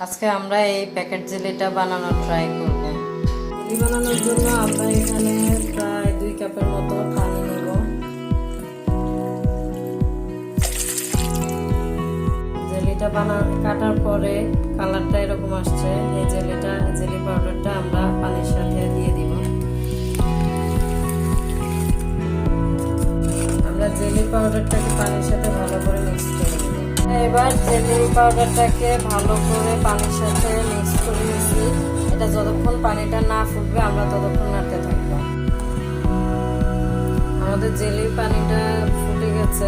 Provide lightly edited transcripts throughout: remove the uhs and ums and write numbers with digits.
আজকে আমরা এই প্যাকেট জেলিটা বানানোর ট্রাই করব। জেলি বানানোর জন্য আমরা এখানে প্রায় 2 কাপের মতো পানি নেব। জেলিটা কাটার পরে কালারটা এরকম আসছে। এই জেলি পাউডারটা আমরা পানির সাথে দিয়ে দিব। আমরা জেলি পাউডারটাকে পানির সাথে ভালো করে মিক্স করে দেব। এবার জেলি পাউডারটাকে ভালো করে পানির সাথে মিক্স করে নিয়েছি। এটা যতক্ষণ পানিটা না ফুটবে আমরা ততক্ষণ নাড়তে থাকবো। আমাদের জেলির পানিটা ফুটে গেছে,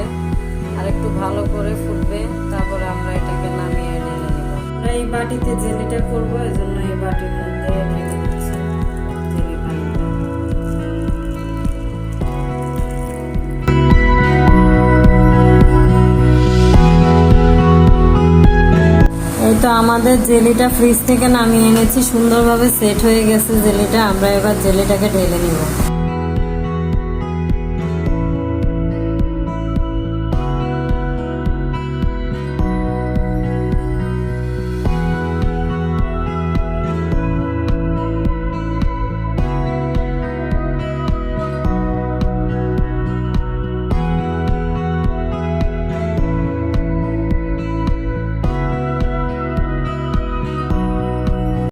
আর একটু ভালো করে ফুটবে, তারপরে আমরা এটাকে নামিয়ে ঢেলে নেব। আমরা এই বাটিতে জেলিটা করবো, এজন্য এই বাটির মধ্যে ঢেলে দিচ্ছি জেলি পানিটা। এই তো আমাদের জেলিটা ফ্রিজ থেকে নামিয়ে এনেছি, সুন্দরভাবে সেট হয়ে গেছে জেলিটা। আমরা এবার জেলিটাকে ঢেলে নিব।